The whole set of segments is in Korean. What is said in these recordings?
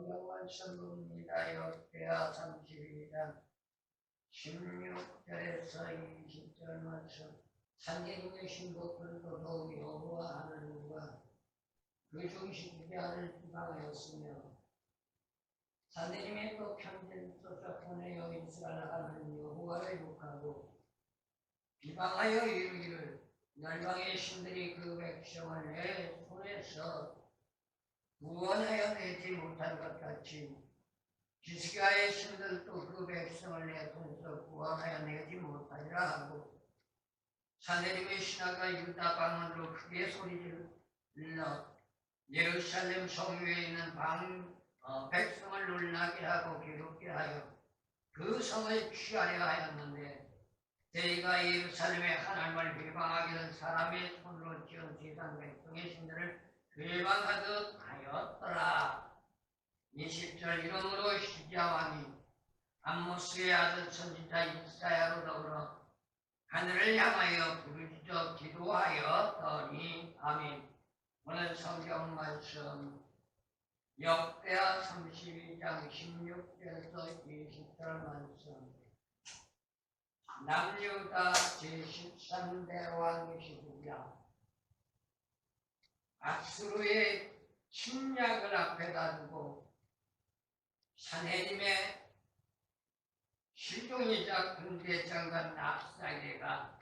성경 말씀입니다. 역대하 32장 16절에서 20절 말씀. 산계림의 신복들도 더욱 여호와 하나님과 그 중심되게 하늘 비방하였으며 산계림의 또 편지를 쫓아 보내어 이스라엘 하나님 여호와를 욕하고 비방하여 이르기를 열방의 신들이 그 백성을 내 손에서 구원하여 내지 못한 것 같이 히스기야의 신들도 그 백성을 내 손에서 구원하여 내지 못하리라 하고 산헤립의 신하가 유다 방언으로 크게 소리질러 예루살렘 성유에 있는 백성을 놀라게 하고 괴롭게 하여 그 성을 취하려 하였는데 저희가 예루살렘의 하나님을 비방하기는 사람의 손으로 지은 세상 백성의 신들을 비방하듯 하였더라. 20절 이러므로 히스기야 왕이 암모스의 아들 선지자 이사야로 더불어 하늘을 향하여 부르짖어 기도하였더니 아멘. 오늘 성경 말씀 역대하 32장 16절에서 20절 말씀. 남유다 제13대 왕 히스기야 아수르의 침략을 앞에다 두고 산헤립의 실종이자 군대장관 납사게가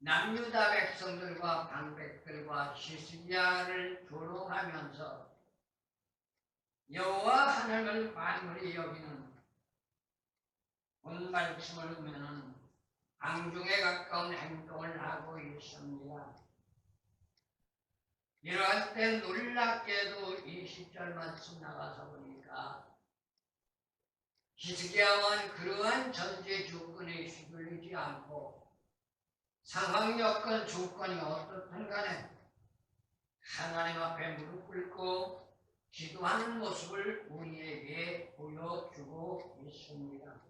남유다 백성들과 방백들과 히스기야를 조롱하면서 여호와 하나님을 만물이 여기는 본 말씀을 보면은 앙중에 가까운 행동을 하고 있습니다. 이러할 때 놀랍게도 20절 말씀 나가서 보니까 히스기야 왕은 그러한 전제 조건에 휘둘리지 않고 상황 여건 조건이 어떻든 간에 하나님 앞에 무릎 꿇고 기도하는 모습을 우리에게 보여주고 있습니다.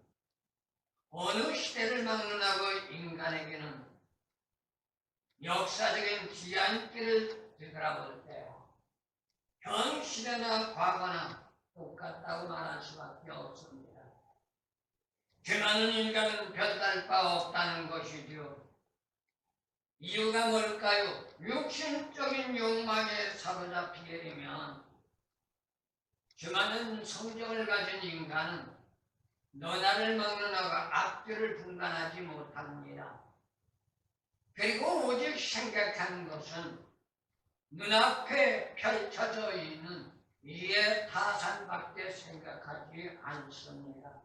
어느 시대를 막론하고 인간에게는 역사적인 뒤안길을 되돌아볼 때 현 시대나 과거나 똑같다고 말할 수밖에 없습니다. 그 많은 인간은 별다를 바 없다는 것이죠. 이유가 뭘까요? 육신적인 욕망에 사로잡히게 되면 그 많은 성정을 가진 인간은 너나를 막론하고 앞뒤를 분간하지 못합니다. 그리고 오직 생각하는 것은 눈앞에 펼쳐져 있는 이해 타산밖에 생각하지 않습니다.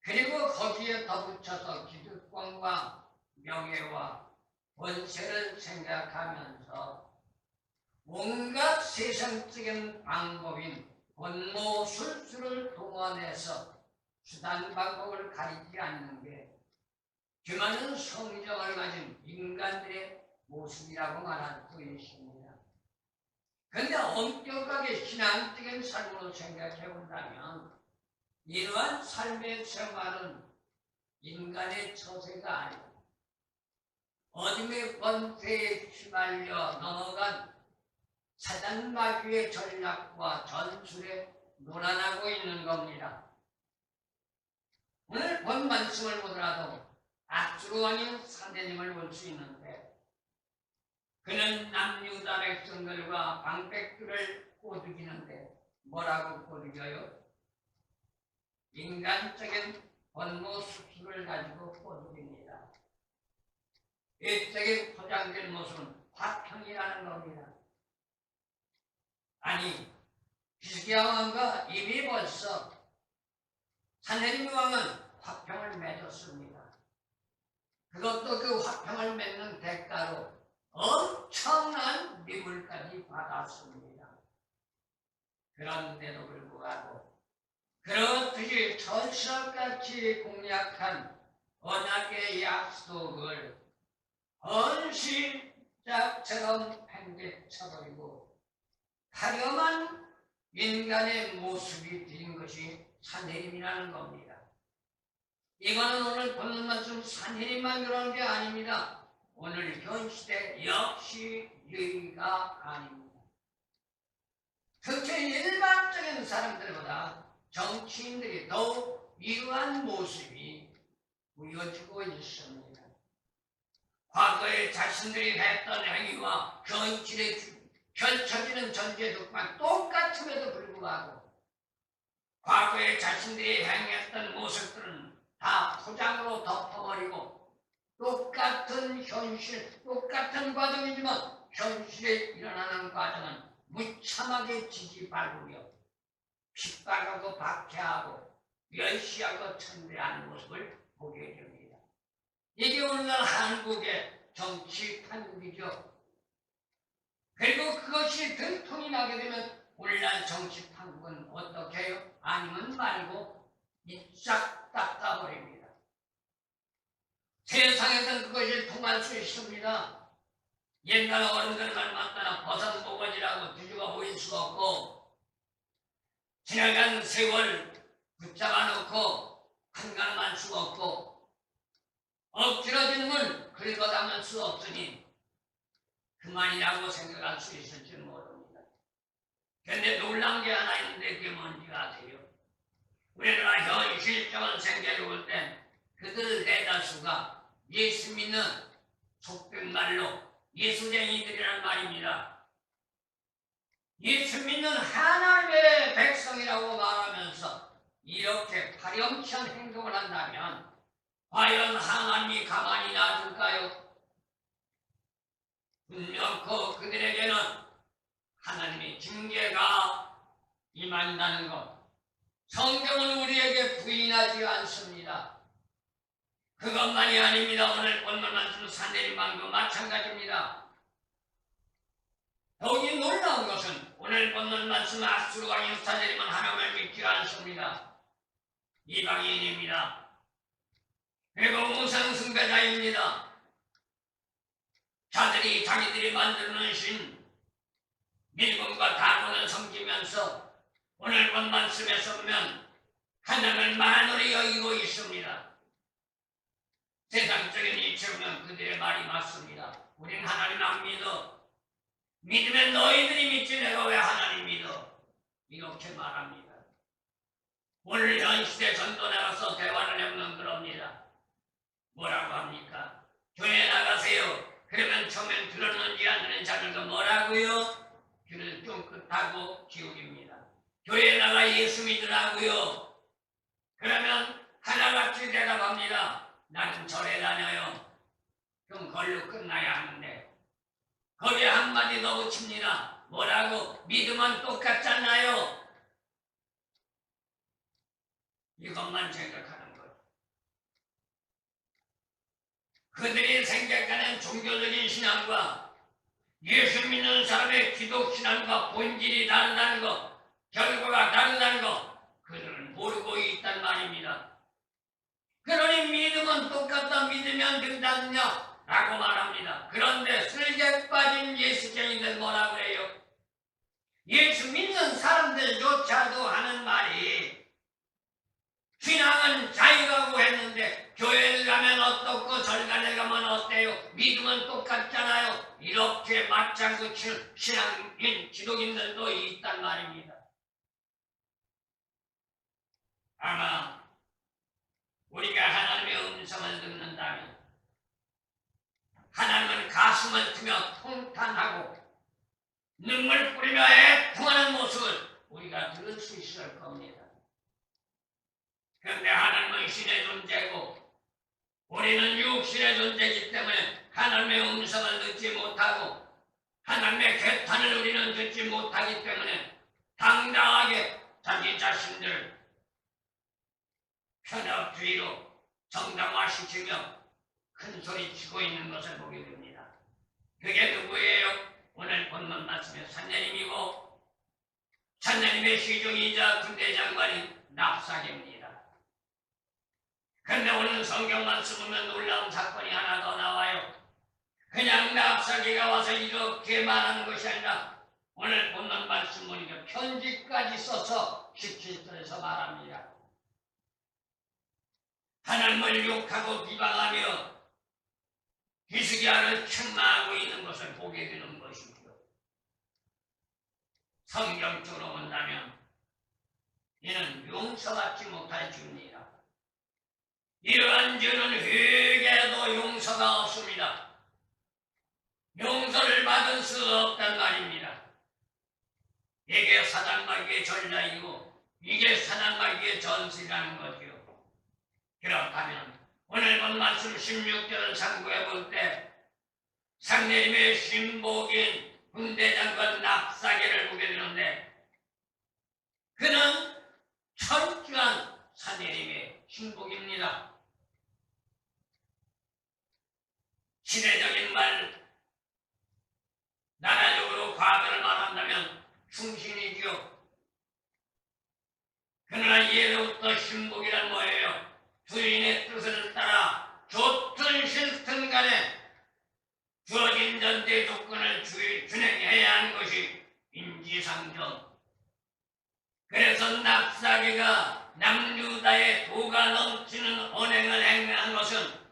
그리고 거기에 덧붙여서 기득권과 명예와 권세를 생각하면서 온갖 세상적인 방법인 권모술수를 동원해서 수단 방법을 가리지 않는 게 그 많은 성정을 가진 인간들의 모습이라고 말할 수 있습니다. 그런데 엄격하게 신앙적인 삶으로 생각해 본다면 이러한 삶의 생활은 인간의 처세가 아니고 어둠의 권세에 휘말려 넘어간 사단 마귀의 전략과 전술에 놀아나고 있는 겁니다. 오늘 본 말씀을 보더라도 아수르 왕인 산헤립을 볼 수 있는데 그는 남유다 백성들과 방백들을 꼬드기는데 뭐라고 꼬드겨요? 인간적인 권모 수술을 가지고 꼬드깁니다. 일적인 포장된 모습은 화평이라는 겁니다. 아니 히스기야 왕과 이미 벌써 산헤립 왕은 화평을 맺었습니다. 그것도 그 화평을 맺는 대가로 엄청난 미물까지 받았습니다. 그런데도 불구하고 그렇듯이 철석같이 공약한 언약의 약속을 헌신짝처럼 팽개쳐버리고 가렴한 인간의 모습이 된 것이 산헤립이라는 겁니다. 이거는 오늘 보는 말씀 산헤립만 그런 게 아닙니다. 오늘 현 시대 역시 유의가 아닙니다. 정치인들이 더욱 이러한 모습이 보여지고 있습니다. 과거에 자신들이 했던 행위와 현실에 펼쳐지는 전제조건 똑같음에도 불구하고 과거에 자신들이 행했던 모습들은 다 포장으로 덮어버리고 똑같은 현실, 똑같은 과정이지만 현실에 일어나는 과정은 무참하게 지지밟으며 핍박하고 박해하고 멸시하고 천대하는 모습을 보게 됩니다. 이게 오늘날 한국의 정치 판국이죠. 그리고 그것이 들통이 나게 되면 오늘날 정치 판국은 어떻게 해요? 아니면 말고 이싹 닦아버립니다. 세상에서는 그것이 통할 수 있습니다. 옛날 어른들만 만나나 버섯 모가지라고 뒤집어 보일 수 없고 지나간 세월 붙잡아 놓고 한가름할 수 없고 엎질러진 물 긁어담을 수 없으니 그만이라고 생각할 수 있을지 모릅니다. 그런데 놀란 게 하나 있는데 그게 뭔지 아세요? 우리나라 현실적인 생계를 볼 때 그들 대다수가 예수 믿는 속된 말로 예수쟁이들이란 말입니다. 예수 믿는 하나님의 백성이라고 말하면서 이렇게 파렴치한 행동을 한다면 과연 하나님이 가만히 놔둘까요? 분명코 그들에게는 하나님의 징계가 임한다는 것, 성경은 우리에게 부인하지 않습니다. 그것만이 아닙니다. 오늘 본문 말씀 산내림방도 마찬가지입니다. 더욱이 놀라운 것은 오늘 본문 말씀 아수르와 유사내림은 하나님을 믿지 않습니다. 이방인입니다. 그리고 우상숭배자입니다. 자들이 자기들이 만들어놓은 신 밀금과 다곤을 섬기면서 오늘 본 말씀에서 보면 하나님을 만으로 여기고 있습니다. 세상적인 이치로 보면 그들의 말이 맞습니다. 우린 하나님 안 믿어. 믿으면 너희들이 믿지 내가 왜 하나님 믿어? 이렇게 말합니다. 오늘 현 시대 전도 나가서 대화를 해보면 그럽니다. 뭐라고 합니까? 교회에 나가세요. 그러면 처음엔 들었는지 안 듣는 자들도 뭐라고요? 귀를 쫑긋하고 기울입니다. 교회에 나가 예수 믿으라고요. 그러면 하나같이 대답합니다. 나는 절에 다녀요. 그럼 그걸로 끝나야 하는데 거기에 한마디 더 붙입니다. 뭐라고? 믿으면 똑같잖아요. 이것만 생각하는 거예요. 그들이 생각하는 종교적인 신앙과 예수 믿는 사람의 기독신앙과 본질이 다르다는 것, 결과가 다르다는 것, 그들은 모르고 있단 말입니다. 그러니 믿으면 똑같다, 믿으면 된다느냐 라고 말합니다. 그런데 슬게 빠진 예수쟁이들 뭐라 그래요? 예수 믿는 사람들조차도 하는 말이 신앙은 자유라고 했는데 교회를 가면 어떻고 절간에 가면 어때요? 믿으면 똑같잖아요. 이렇게 맞장구 칠 신앙인 기독인들도 있단 말입니다. 아마 우리가 하나님의 음성을 듣는다면 하나님은 가슴을 트며 통탄하고 눈물 뿌리며 애통하는 모습을 우리가 들을 수 있을 겁니다. 그런데 하나님은 신의 존재고 우리는 육신의 존재이기 때문에 하나님의 음성을 듣지 못하고 하나님의 개탄을 우리는 듣지 못하기 때문에 당당하게 자기 자신들 편협주의로 정당화시키며 큰소리치고 있는 것을 보게 됩니다. 그게 누구예요? 오늘 본문 말씀에 산내림이고 산내림의 시종이자 군대장관인 납사계입니다. 그런데 오늘 성경 말씀 보면 놀라운 사건이 하나 더 나와요. 그냥 납사계가 와서 이렇게 말하는 것이 아니라 오늘 본문 말씀 보니까 편지까지 써서 17절에서 말합니다. 하나님을 욕하고 비방하며 히스기야를 책망하고 있는 것을 보게 되는 것이죠. 성경적으로 본다면 이는 용서받지 못할 죄입니다. 이러한 죄는 회개해도 용서가 없습니다. 용서를 받을 수 없단 말입니다. 이게 사단마귀의 전략이고 이게 사단마귀의 전술이라는 거죠. 그렇다면 오늘 본 말씀 16절을 참고해 볼 때 상내림의 신복인 군대장관 납사계를 보게 되는데 그는 철저한 상내림의 신복입니다. 시대적인 말, 나라적으로 과거를 말한다면 충신이지요. 그러나 예로부터 신복이란 뭐예요? 주인의 뜻을 따라 좋든 싫든 간에 주어진 전제 조건을 준행해야 하는 것이 인지상정. 그래서 납사계가 남유다의 도가 넘치는 언행을 행한 것은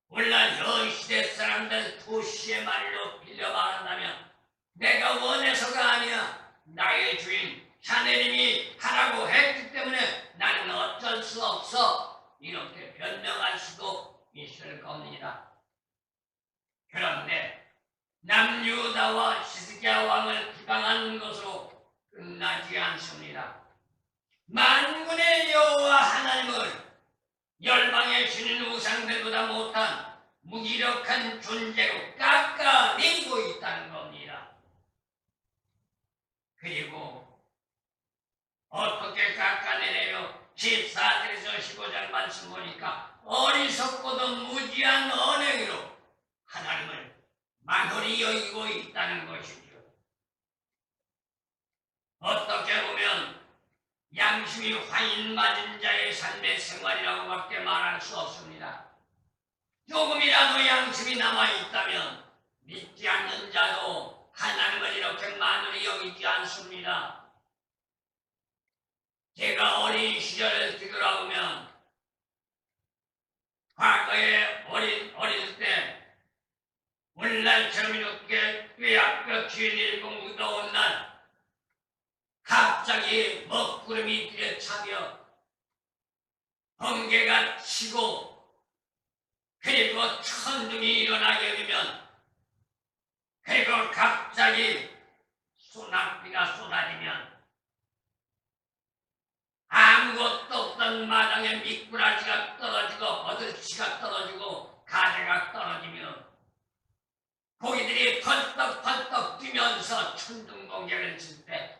물론 현 시대 사람들 도시의 말로 빌려 말한다면 내가 원해서가 아니야. 나의 주인 샤넬님이 하라고 했기 때문에 나는 어쩔 수 없어. 이렇게 변명할 수도 있을 겁니다. 그런데 남유다와 히스기야 왕을 비방하는 것으로 끝나지 않습니다. 만군의 여호와 하나님을 열방의 신인 우상들보다 못한 무기력한 존재로 깎아내리고 있다는 겁니다. 그리고 어떻게 깎아내려요? 14절에서 15절 말씀 보니까 어리석고도 무지한 언행으로 하나님을 만홀히 여기고 있다는 것이죠. 어떻게 보면 양심이 화인 맞은 자의 삶의 생활이라고밖에 말할 수 없습니다. 조금이라도 양심이 남아있다면 믿지 않는 자도 하나님을 이렇게 만홀히 여기지 않습니다. 제가 어린 시절을 뒤돌아보면 과거에 어릴 때 오늘날처럼 이렇게 뼈약볕이 일고 무더운 날 갑자기 먹구름이 들여차며 번개가 치고 그리고 천둥이 일어나게 되면 그리고 갑자기 소낙비가 쏟아지면 아무것도 없던 마당에 미꾸라지가 떨어지고 버들치가 떨어지고 가재가 떨어지며 고기들이 펄떡펄떡 뛰면서 천둥 번개를 칠 때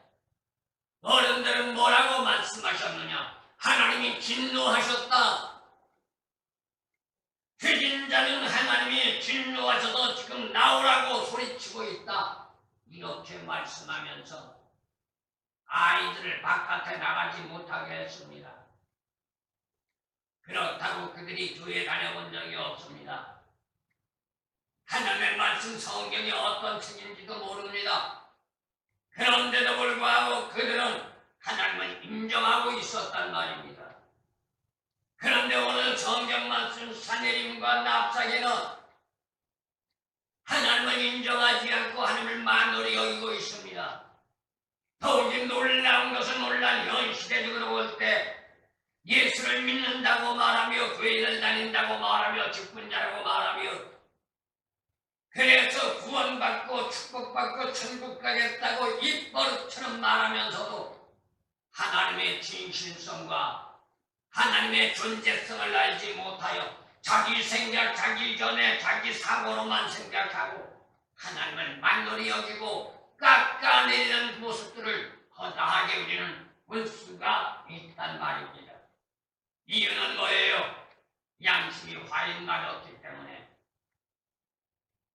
어른들은 뭐라고 말씀하셨느냐? 하나님이 진노하셨다. 죄진 자는 하나님이 진노하셔서 지금 나오라고 소리치고 있다. 이렇게 말씀하면서 아이들을 바깥에 나가지 못하게 했습니다. 그렇다고 그들이 교회 다녀본 적이 없습니다. 하나님의 말씀 성경이 어떤 책인지도 모릅니다. 그런데도 불구하고 그들은 하나님을 인정하고 있었단 말입니다. 그런데 오늘 성경 말씀 사내림과 납사계는 하나님을 인정하지 않고 하나님을 만홀히 여기고 있습니다. 더욱이 놀라운 것은 오늘날 현 시대적으로 볼 때 예수를 믿는다고 말하며 교회를 다닌다고 말하며 직분자라고 말하며 그래서 구원받고 축복받고 천국 가겠다고 입버릇처럼 말하면서도 하나님의 진실성과 하나님의 존재성을 알지 못하여 자기 생각, 자기 전에 자기 사고로만 생각하고 하나님을 만홀히 여기고 깎아내리는 모습들을 허다하게 우리는 볼 수가 있단 말입니다. 이유는 뭐예요? 양심이 화인 맞았기 때문에.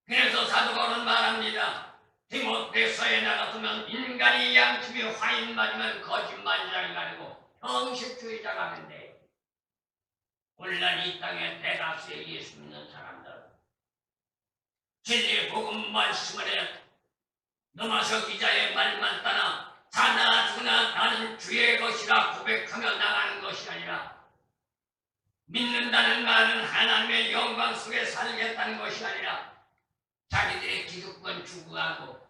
그래서 사도 바울은 말합니다. 디모데서에 나갔으면 인간이 양심이 화인 맞으면 거짓말이라는 가지고 형식주의자가 된대. 오늘날 이 땅에 대다수의 예수 믿는 사람들 진리의 복음 말씀을 넘어서 기자의 말만 따나 사나 죽으나 나는 주의 것이라 고백하며 나가는 것이 아니라 믿는다는 말은 하나님의 영광 속에 살겠다는 것이 아니라 자기들의 기득권 추구하고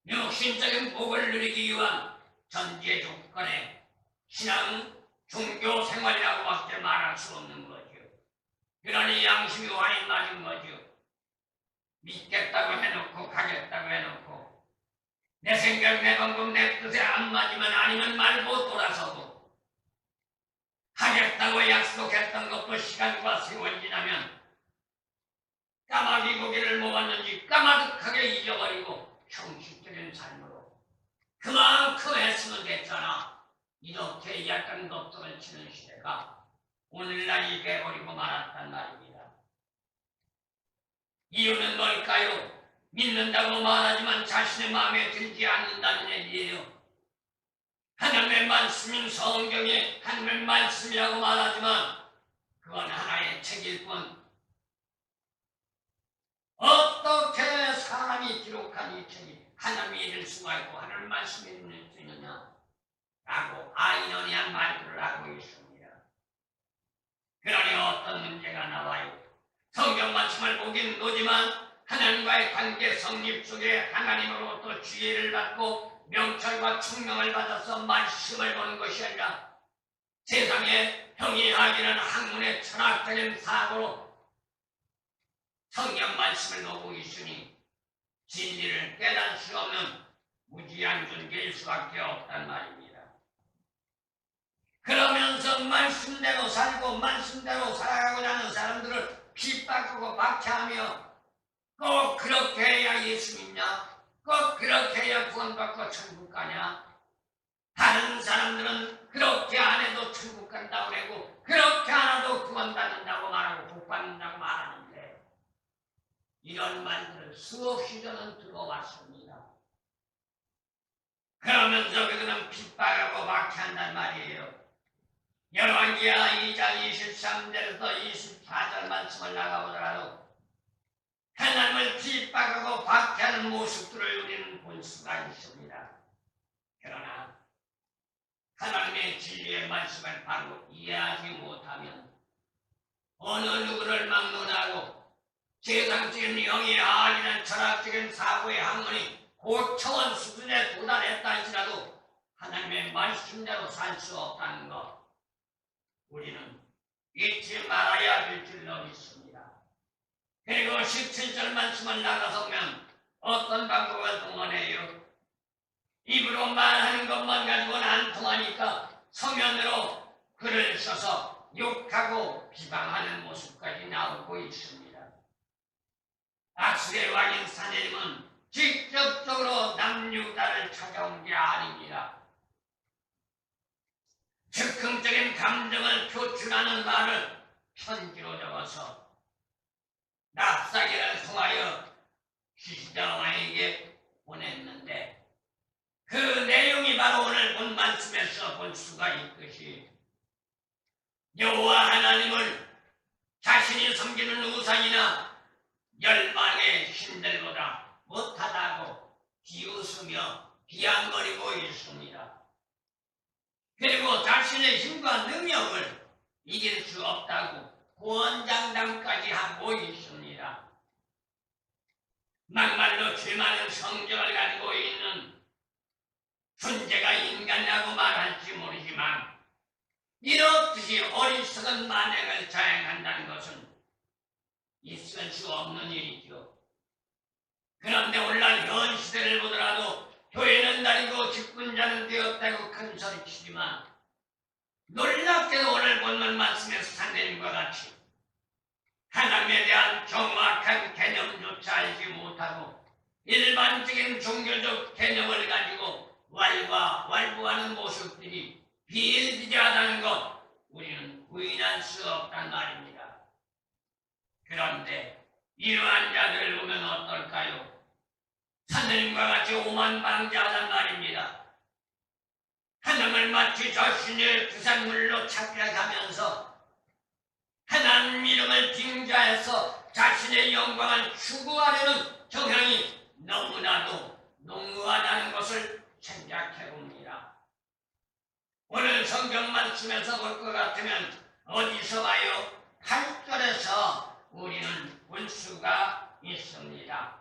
육신적인 복을 누리기 위한 전제 조건에 신앙, 종교 생활이라고밖에 말할 수 없는 거죠. 그러니 양심이 와인 맞은 거죠. 믿겠다고 해놓고 가겠다고 해놓고 내 생각, 내 방법, 내 뜻에 안 맞으면 아니면 말고 돌아서고 하겠다고 약속했던 것도 시간과 세월이 지나면 까마귀 고기를 먹었는지 까마득하게 잊어버리고 형식적인 삶으로 그만큼 했으면 됐잖아. 이렇게 약간 덕덕을 치는 시대가 오늘날이 돼버리고 말았단 말입니다. 이유는 뭘까요? 믿는다고 말하지만 자신의 마음에 들지 않는다는 얘기예요. 하나님의 말씀인 성경에 하나님의 말씀이라고 말하지만 그건 하나의 책일 뿐 어떻게 사람이 기록한 이 책이 하나님이 읽을 수가 있고 하나님 말씀이 읽을 수 있느냐 라고 아이러니한 말들을 하고 있습니다. 그러니 어떤 문제가 나와요? 성경 말씀을 보긴 보지만 하나님과의 관계 성립 속에 하나님으로부터 지혜를 받고 명철과 충명을 받아서 말씀을 보는 것이 아니라 세상에 평이하기는 학문의 철학적인 사고로 성경 말씀을 보고 있으니 진리를 깨달을 수 없는 무지한 존재일 수밖에 없단 말입니다. 그러면서 말씀대로 살고 말씀대로 살아가고자 하는 사람들을 핍박하고 박해하며 꼭 그렇게 해야 예수 믿냐? 꼭 그렇게 해야 구원받고 천국 가냐? 다른 사람들은 그렇게 안 해도 천국 간다고 그러고 그렇게 안 해도 구원받는다고 말하고 복받는다고 말하는데 이런 말들을 수없이 저는 들어왔습니다. 그러면서 그들은 핍박하고 박해한단 말이에요. 열왕기하 2장 23절에서 24절 말씀을 나가보더라도 하나님을 핍박하고 박해하는 모습들을 우리는 볼 수가 있습니다. 그러나 하나님의 진리의 말씀을 바로 이해하지 못하면 어느 누구를 막론하고 세상적인 영이학이나 철학적인 사고의 학문이 고차원 수준에 도달했다 할지라도 하나님의 말씀대로 살 수 없다는 것 우리는 잊지 말아야 될 줄로 믿습니다. 그리고 17절 말씀을 나가서 보면 어떤 방법을 동원해요? 입으로 말하는 것만 가지고는 안 통하니까 서면으로 글을 써서 욕하고 비방하는 모습까지 나오고 있습니다. 악술의 왕인 사내림은 직접적으로 남유다를 찾아온 게 아닙니다. 즉흥적인 감정을 표출하는 말을 편지로 적어서 납사기를 통하여 시시다 왕에게 보냈는데 그 내용이 바로 오늘 본 말씀에서 볼 수가 있듯이 여호와 하나님을 자신이 섬기는 우상이나 열방의 신들보다 못하다고 비웃으며 비아거리고 있습니다. 그리고 자신의 힘과 능력을 이길 수 없다고 구원장담까지 하고 있습니다. 막말로 죄 많은 성적을 가지고 있는 존재가 인간이라고 말할지 모르지만 이렇듯이 어리석은 만행을 자행한다는 것은 있을 수 없는 일이죠. 그런데 오늘날 현 시대를 보더라도 교회는 다니고 직분자는 되었다고 큰소리치지만 놀랍게도 오늘 본문 말씀에서 사내림과 같이 하나님에 대한 정확한 개념조차 알지 못하고 일반적인 종교적 개념을 가지고 왈부하는 모습들이 비일비재하다는 것 우리는 부인할 수 없단 말입니다. 그런데 이러한 자들을 보면 어떨까요? 하느님과 같이 오만방자하단 말입니다. 하나님을 마치 자신의 부산물로 착각하면서 하나님 이름을 빙자해서 자신의 영광을 추구하려는 경향이 너무나도 농후하다는 것을 생각해 봅니다. 오늘 성경 말씀에서 볼 것 같으면 어디서 봐요? 8절에서 우리는 볼 수가 있습니다.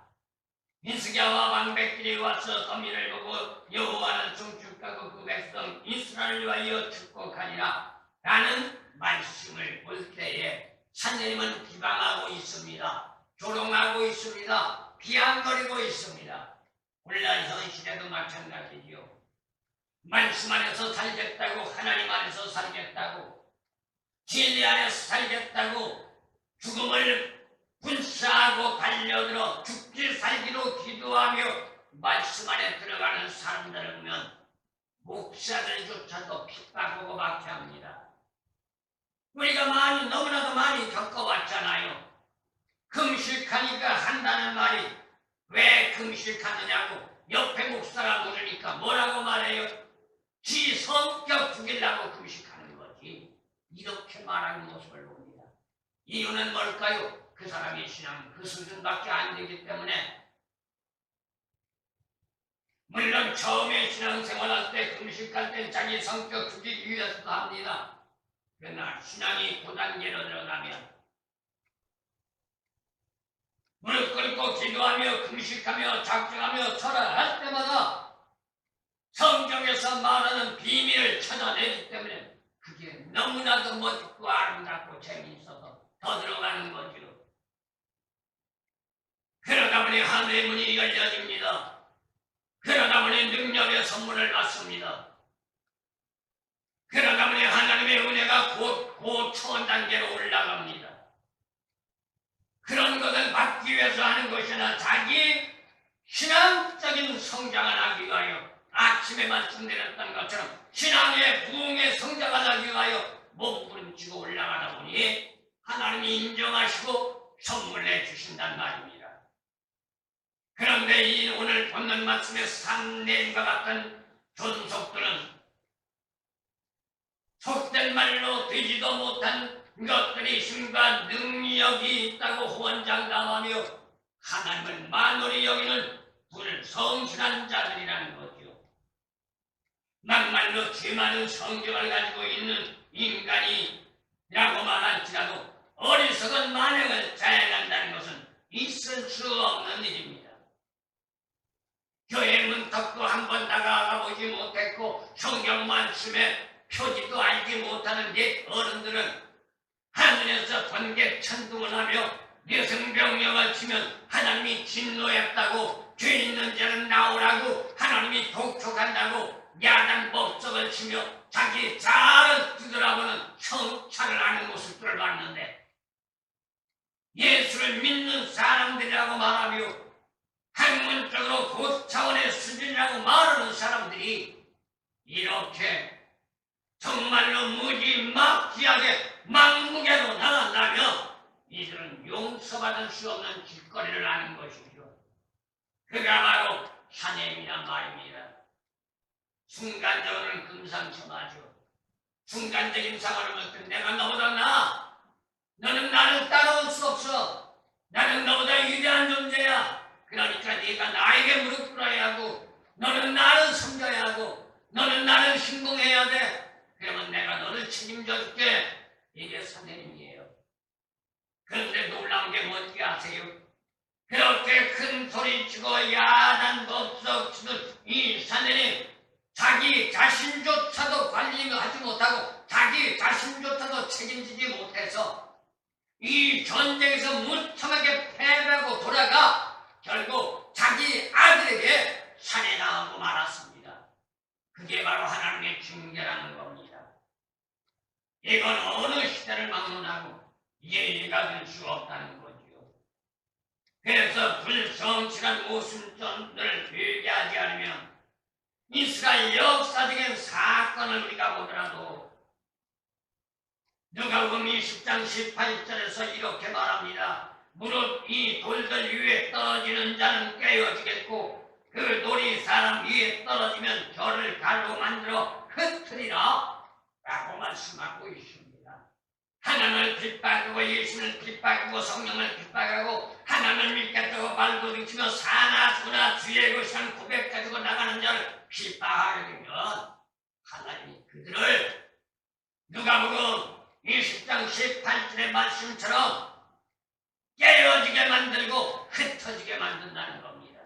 히스기야와 방백들이 와서 더미를 보고 여호와는 송축하고 그 백성 이스라엘을 위하여 축복하니라 라는 말씀을 볼 때에 하나님은 비방하고 있습니다. 조롱하고 있습니다. 비아거리고 있습니다. 오늘날 현 시대도 마찬가지지요. 말씀 안에서 살겠다고, 하나님 안에서 살겠다고, 진리 안에서 살겠다고 죽음을 불사하고 달려들어 죽기 살기로 기도하며 말씀 안에 들어가는 사람들을 보면 목사들조차도 핍박하고 박해합니다. 우리가 너무나도 많이 겪어왔잖아요. 금식하니까 한다는 말이 왜 금식하느냐고 옆에 목사가 물으니까 뭐라고 말해요? 지 성격 죽이려고 금식하는 거지. 이렇게 말하는 모습을 봅니다. 이유는 뭘까요? 그 사람의 신앙 그 수준밖에 안 되기 때문에. 물론 처음에 신앙생활할 때 금식할 때 자기 성격 죽이기 위해서도 합니다. 그러나 신앙이 고단계로 들어가면 무릎 꿇고 기도하며 금식하며 작정하며 절하할 때마다 성경에서 말하는 비밀을 찾아내기 때문에 그게 너무나도 멋있고 아름답고 재미있어서 더 들어가는 거죠. 그러다 보니 하늘의 문이 열려집니다. 그러다 보니 능력의 선물을 받습니다. 그러다 보니 하나님의 은혜가 곧 초단계로 올라갑니다. 그런 것을 받기 위해서 하는 것이나 자기 신앙적인 성장을 하기 위하여 아침에 말씀드렸던 것처럼 신앙의 부흥의 성장을 하기 위하여 몸부림치고 올라가다 보니 하나님이 인정하시고 선물해 주신단 말입니다. 그런데 이 오늘 본문 말씀의 산내림과 같은 존속들은 속된 말로 되지도 못한 것들이 힘과 능력이 있다고 호언장담하며 하나님을 만홀히 여기는 불성실한 자들이라는 거죠. 막말로 죄 많은 성격을 가지고 있는 인간이라고 말할지라도 어리석은 만행을 자행한다는 것은 있을 수 없는 일입니다. 교회 문턱도 한번 나가가 보지 못했고 성경 말씀에 표지도 알지 못하는 옛 어른들은 하늘에서 번개 천둥을 하며 뇌성병령을 치면 하나님이 진노했다고 죄 있는 자는 나오라고 하나님이 독촉한다고 야단 법석을 치며 자기 자아를 뒤돌아보는 성찰을 하는 모습들을 봤는데 예수를 믿는 사람들이라고 말하며 학문적으로 고차원의 수준이라고 말하는 사람들이 이렇게 정말로 무지막지하게 막무가내로 나간다면 이들은 용서받을 수 없는 길거리를 하는 것이죠. 그가 바로 사내임이란 말입니다. 순간적으로는 금상첨화죠. 순간적인 상황을 보면 내가 너보다 나아. 너는 나를 따라올 수 없어. 나는 너보다 위대한 존재야. 그러니까 네가 나에게 무릎 꿇어야 하고 너는 나를 섬겨야 하고 너는 나를 신봉해야 돼. 그러면 내가 너를 책임져 줄게. 이게 사내림이에요. 그런데 놀라운 게 뭔지 아세요? 그렇게 큰 소리치고 야단 법석 치는 이 사내림 자기 자신조차도 관리하지 못하고 자기 자신조차도 책임지지 못해서 이 전쟁에서 무참하게 패배하고 돌아가 결국 자기 아들에게 살해당하고 말았습니다. 그게 바로 하나님의 징계라는 겁니다. 이건 어느 시대를 막론하고 이해가 될 수 없다는 거지요. 그래서 불성실한 모순전들을 회개하지 않으면 이스라엘 역사적인 사건을 우리가 보더라도 누가복음 20장 18절에서 이렇게 말합니다. 무릇 이 돌들 위에 떨어지는 자는 깨어지겠고 그 돌이 사람 위에 떨어지면 저를 갈로 만들어 흩으리라 라고 말씀하고 있습니다. 하나님을 핍박하고 예수를 핍박하고 성령을 핍박하고 하나님을 믿겠다고 발버둥치며 사나 소나 주의 것이란 고백 가지고 나가는 자를 핍박하려면 하나님이 그들을 누가복음 20장 18절의 말씀처럼 깨어지게 만들고 흩어지게 만든다는 겁니다.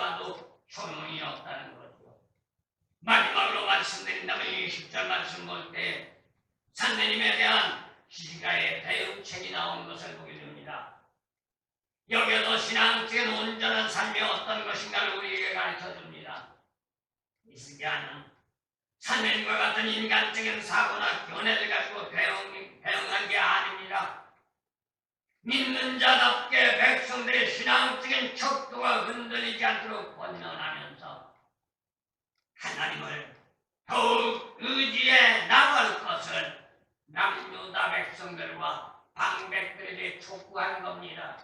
보아도 소용이 없다는 거죠. 마지막으로 말씀드린다면 20절 말씀 볼 때 산내님에 대한 히스기야의 대응책이 나온 것을 보게 됩니다. 여기에도 신앙적인 온전한 삶이 어떤 것인가를 우리에게 가르쳐줍니다. 히스기야는 산내님과 같은 인간적인 사고나 견해를 가지고 대응한 게 아닙니다. 믿는 자답게 백성들의 신앙적인 척도가 흔들리지 않도록 권면하면서 하나님을 더욱 의지해 나갈 것을 남유다 백성들과 방백들에게 촉구하는 겁니다.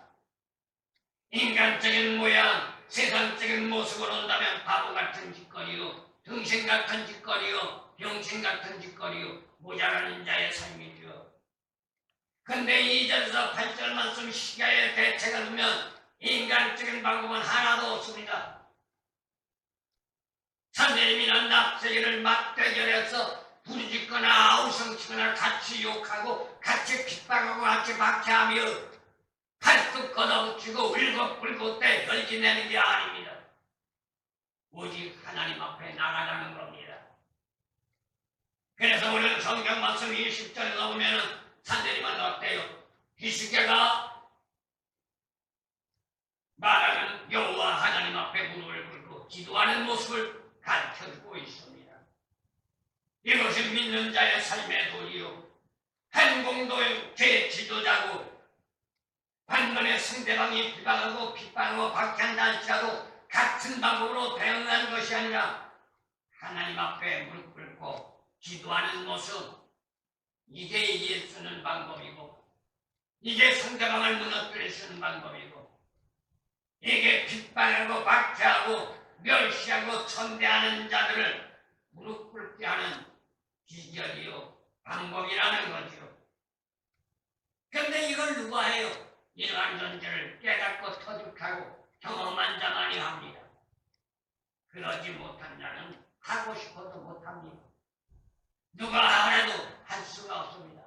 인간적인 모양, 세상적인 모습으로 온다면 바보 같은 짓거리요, 등신 같은 짓거리요, 병신 같은 짓거리요, 모자라는 자의 삶이죠. 근데 2절에서 8절 말씀 히스기야의 대책을 보면 인간적인 방법은 하나도 없습니다. 산내림이나 납세기를 맞대결해서 부르짖거나 아우성치거나 같이 욕하고 같이 핍박하고 같이 박해하며 팔뚝 걷어붙이고 울긋불긋 때 혈기내는 게 아닙니다. 오직 하나님 앞에 나가자는 겁니다. 그래서 오늘 성경 말씀 20절에 보면은 산내림은 어때요? 히스기야가 말하는 여호와 하나님 앞에 무릎을 꿇고 기도하는 모습을 가르쳐주고 있습니다. 이것이 믿는 자의 삶의 도리요, 한공도의 제 지도자고 반면에 상대방이 비방하고 핍박하고 박해한다 할지라도 같은 방법으로 대응하는 것이 아니라 하나님 앞에 무릎 꿇고 기도하는 모습, 이게 예수는 방법이고 이게 상대방을 무너뜨릴 수 있는 방법이고 이게 핍박하고 박해하고 멸시하고 천대하는 자들을 무릎 꿇게 하는 비결이요 방법이라는 거죠. 그런데 이걸 누가 해요? 이러한 존재를 깨닫고 터득하고 경험한 자만이 합니다. 그러지 못한 자는 하고 싶어도 못합니다. 누가 하라도 할 수가 없습니다.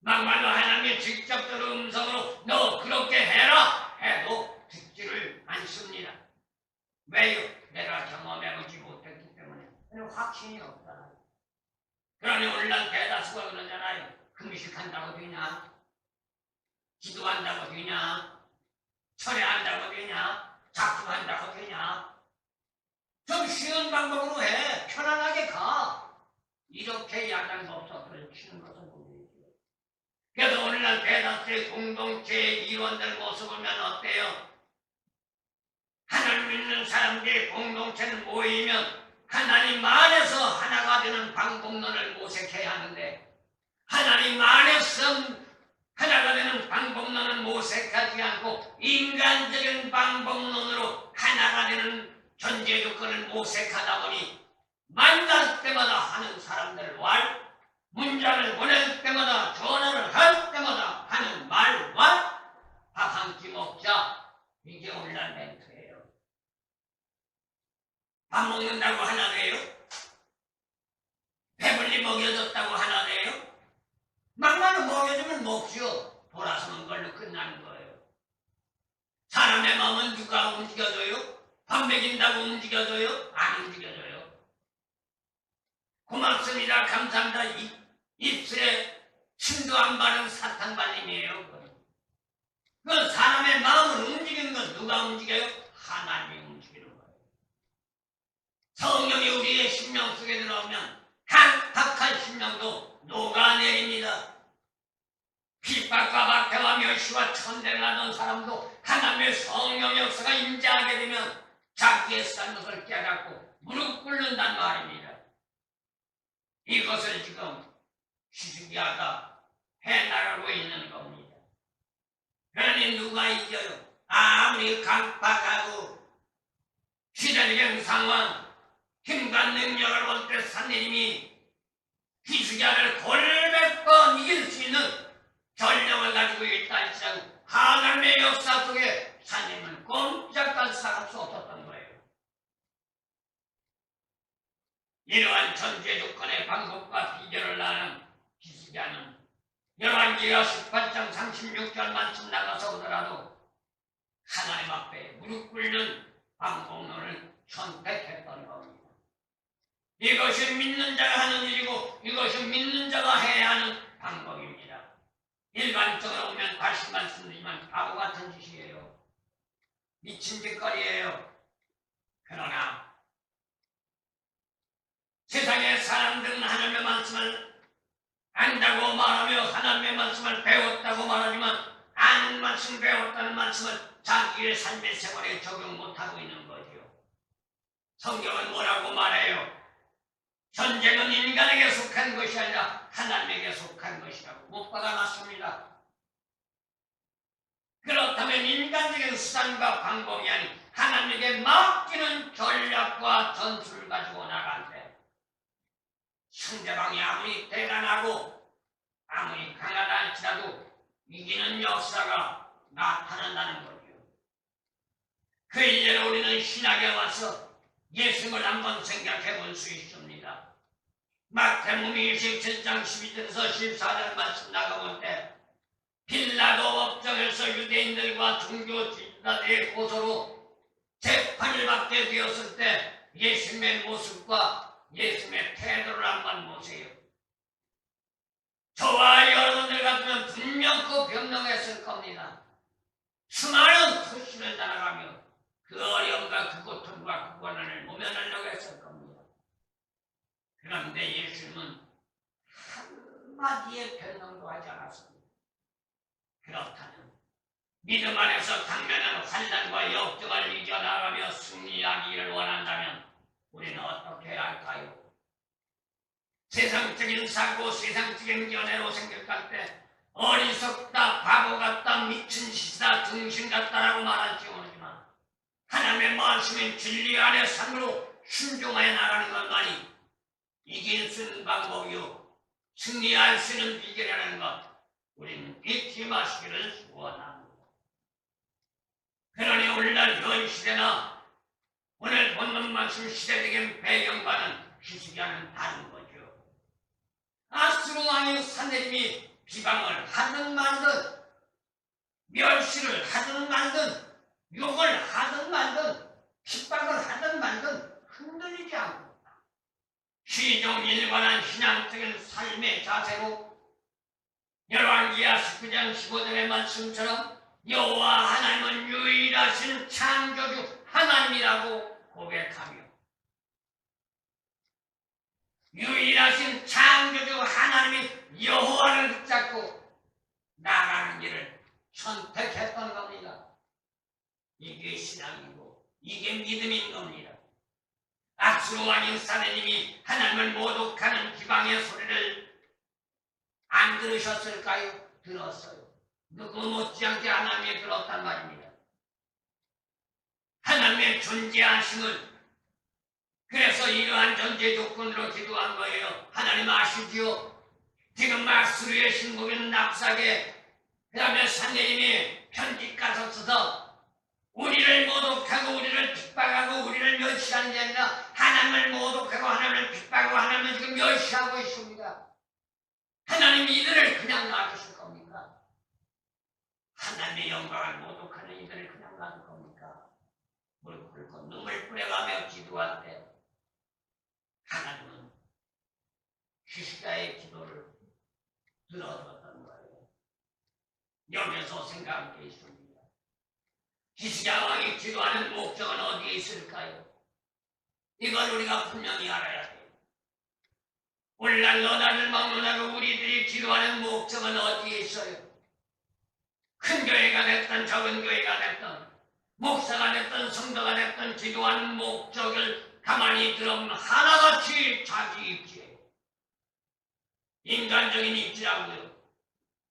막말로 하나님의 직접적으로 음성으로 너 그렇게 해라 해도 듣지를 않습니다. 왜요? 내가 경험해보지 못했기 때문에. 확신이 없다. 그러니 오늘날 대다수가 그러잖아요. 금식한다고 되냐? 기도한다고 되냐? 철회한다고 되냐? 작품한다고 되냐? 좀 쉬운 방법으로 해. 편안하게 가. 이렇게 야단 법석을 치는 것을 보게 되죠. 그래서 오늘날 대다수의 공동체의 이원들 모습을 보면 어때요? 하나님 믿는 사람들의 공동체는 모이면 하나님 안에서 하나가 되는 방법론을 모색해야 하는데 하나님 안에서 하나가 되는 방법론을 모색하지 않고 인간적인 방법론으로 하나가 되는 전제 조건을 모색하다 보니 만날 때마다 하는 사람들 말, 문자를 보낼 때마다 전화를 할 때마다 하는 말과 밥 한 끼 먹자. 이게 오늘날 멘트예요. 밥 먹는다고 하나네요? 배불리 먹여줬다고 하나네요? 막말로 먹여주면 먹죠. 돌아서는 걸로 끝나는 거예요. 사람의 마음은 누가 움직여줘요? 밥 먹인다고 움직여줘요? 안 움직여줘요. 고맙습니다. 감사합니다. 입술에 침도 안 바른 사탕 발림이에요. 그 사람의 마음을 움직이는 건 누가 움직여요? 하나님이 움직이는 거예요. 성령이 우리의 심령 속에 들어오면 각박한 심령도 녹아내립니다. 핍박과 박해와 멸시와 천대를 하던 사람도 하나님의 성령 역사가 임재하게 되면 자기의 삶을 깨닫고 무릎 꿇는단 말입니다. 이것을 지금 히스기야가 해나가고 있는 겁니다. 그러니 누가 이겨요? 아무리 강박하고 시대적인 상황, 힘과 능력을 볼 때 산내림이 히스기야를 골백 번 이길 수 있는 전력을 가지고 있다 할지라도 하나님의 역사 속에 산내림은 꼼짝도 살할 수 없었던 거예요. 이러한 전제 조건의 방법과 비결을 아는 히스기야는 열왕기하 18장 36절 말씀 나가서 오더라도 하나님 앞에 무릎 꿇는 방법론을 이것이 믿는 자가 하는 일이고 이것이 믿는 자가 해야 하는 방법입니다. 일반적으로 보면 다시 말씀드리지만 바보 같은 짓이에요. 미친 짓거리예요. 그러나 세상의 사람들은 하나님의 말씀을 안다고 말하며 하나님의 말씀을 배웠다고 말하지만 아는 말씀, 배웠다는 말씀을 자기의 삶의 생활에 적용 못하고 있는 거죠. 성경은 뭐라고 말해요? 전쟁은 인간에게 속한 것이 아니라 하나님에게 속한 것이라고 못 받아놨습니다. 그렇다면 인간적인 수단과 방법이 아닌 하나님에게 맡기는 전략과 전술을 가지고 나가는데 상대방이 아무리 대단하고 아무리 강하다 할지라도 이기는 역사가 나타난다는 거죠. 그 일례로 우리는 신학에 와서 예수님을 한번 생각해 볼 수 있습니다. 마태복음 27장 12절에서 14절 말씀 나가볼 때 빌라도 법정에서 유대인들과 종교 지도자들의 고소로 재판을 받게 되었을 때 예수님의 모습과 예수님의 태도를 한번 보세요. 저와 여러분들 같으면 분명코 변명했을 겁니다. 수많은 토시를 날아가며 그 어려움과 그 고통과 그 고난을 모면하려고 했을 겁니다. 그런데 예수님은 한마디의 변명도 하지 않았습니다. 그렇다면 믿음 안에서 당면한 환난과 역경을 이겨나가며 승리하기를 원한다면 우리는 어떻게 해야 할까요? 세상적인 사고, 세상적인 연애로 생각할 때 어리석다, 바보 같다, 미친 짓이다, 등신 같다라고 말할지 모르지만 하나님의 말씀인 진리 안의 삶으로 순종하여 나가는 것만이 이길 수 있는 방법이요 승리할 수 있는 비결이라는 것 우리는 잊지 마시기를 원합니다. 그러니 오늘날 현 시대나 오늘 본문 말씀 시대적인 배경과는 희sik이와는 다른 거죠. 아수르 왕의 산헤립이 비방을 하든 말든 멸시를 하든 말든 욕을 하든 말든 핍박을 하든 말든 흔들리지 않고 시종일관한 신앙적인 삶의 자세로 열왕기하 19장 15절의 말씀처럼 여호와 하나님은 유일하신 창조주 하나님이라고 고백하며 유일하신 창조주 하나님이 여호와를 붙잡고 나가는 길을 선택했던 겁니다. 이게 신앙이고 이게 믿음인 겁니다. 아수르 왕인 산헤립이 하나님을 모독하는 비방의 소리를 안 들으셨을까요? 들었어요. 누구 못지않게 하나님이 들었단 말입니다. 하나님의 존재하심을 그래서 이러한 존재 조건으로 기도한 거예요. 하나님 아시지요? 지금 아수르의 신국인 납사게 그 다음에 산헤립이 편지 가서 써서 우리를 모독하고 우리를 핍박하고 우리를 멸시하는 게 아니라 하나님을 모독하고 하나님을 핍박하고 하나님을 지금 멸시하고 있습니다. 하나님이 이들을 그냥 놔주실 겁니까? 하나님의 영광을 모독하는 이들을 그냥 놔둘 겁니까? 무릎 꿇고 눈물 뿌려가며 기도할 때 하나님은 히스기야의 기도를 들어줬던 거예요. 여기서 생각할 게 있습니다. 히스기야 왕이 기도하는 목적은 어디에 있을까요? 이걸 우리가 분명히 알아야 돼요. 오늘날 너나를 막론하고 우리들이 기도하는 목적은 어디에 있어요? 큰 교회가 됐든 적은 교회가 됐든 목사가 됐든 성도가 됐든 기도하는 목적을 가만히 들어보면 하나같이 자기 입지예요. 인간적인 입지라고요.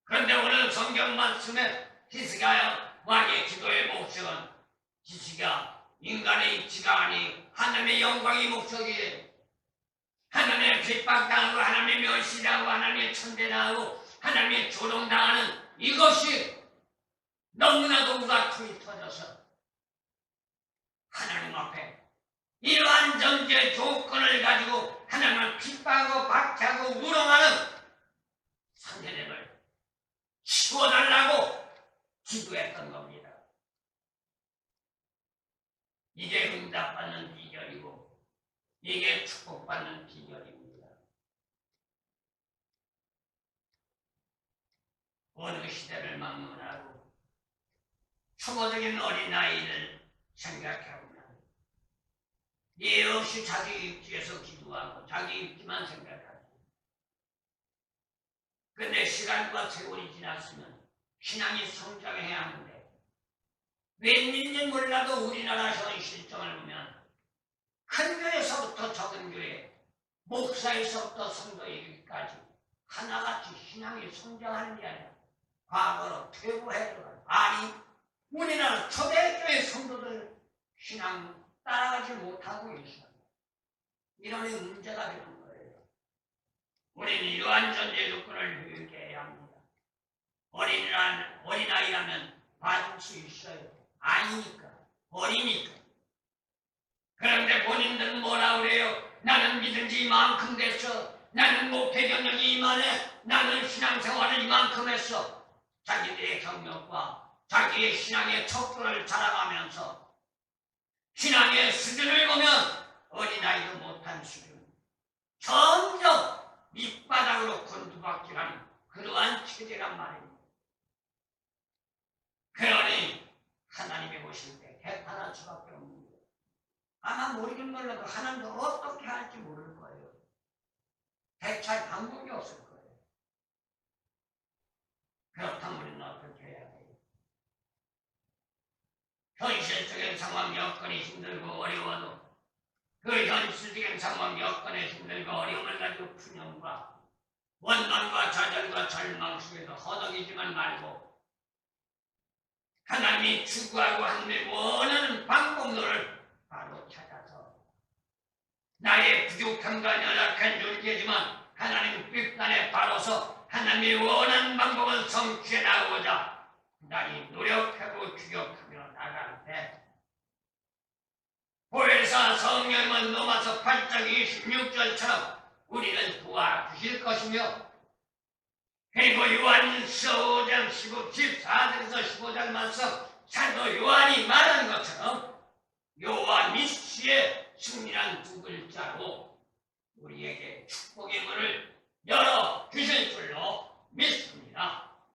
그런데 오늘 성경 말씀에 히스기야 왕의 기도의 목적은 히스기야 인간의 입지가 아니 하나님의 영광의 목적이에요. 하나님의 핍박당하고 하나님의 멸시당하고 하나님의 천대당하고 하나님의 조롱당하는 이것이 너무나도 우라통이 터져서 하나님 앞에 이러한 전제 조건을 가지고 하나님을 핍박하고 박해하고 우롱하는 산헤립을 치워달라고 기도했던 겁니다. 이게 응답받는 비결이고 이게 축복받는 비결입니다. 어느 시대를 막론하고 초보적인 어린아이를 생각해보면 예 없이 자기 입지에서 기도하고 자기 입지만 생각하고, 근데 시간과 세월이 지났으면 신앙이 성장해야 하는데 웬일인지 몰라도 우리나라 현 실정을 보면 큰 교회에서부터 적은 교회, 목사에서부터 성도에게까지 하나같이 신앙이 성장하는 게 아니라 과거로 퇴보해들어가요. 아니, 우리나라 초대교회 성도들 신앙 따라가지 못하고 있어요. 이런 문제가 되는 거예요. 우리는 이러한 전제 조건을 효율하게 해야 합니다. 어린아이라면 봐줄 수 있어요. 아니니까, 어리니까. 그런데 본인들은 뭐라 그래요? 나는 믿은 지 이만큼 됐어. 나는 목회 경력이 이만해. 나는 신앙생활을 이만큼 했어. 자기들의 경력과 자기의 신앙의 척도를 자랑하면서 신앙의 수준을 보면 어린아이도 못한 수준, 점점 밑바닥으로 곤두박질하는 그러한 체제란 말입니다. 그러니 하나님이 보실 때 개판할 수밖에 없는 거예요. 아마 모르긴 몰라도 하나님도 어떻게 할지 모를 거예요. 대처할 방법이 없을 거예요. 그렇다면 우리는 어떻게 해야 돼요? 현실적인 상황 여건이 힘들고 어려워도 그 현실적인 상황 여건에 힘들고 어려움을 가지고 푸념과 원망과 좌절과 절망 속에서 허덕이지만 말고 하나님이 추구하고 하나님이 원하는 방법론을 바로 찾아서 나의 부족함과 연약한 존재지만 하나님 뒷단에 바로서 하나님이 원하는 방법을 성취해 나가고자 나이 노력하고 주력하며 나갈 때 보혜사 성령은 로마서 8장 26절처럼 우리를 도와주실 것이며, 그리고 요한일서 5장 14절에서 15절 말씀 사도 요한이 말한 것처럼 요한이시의 승리란 두 글자로 우리에게 축복의 문을 열어 주실 줄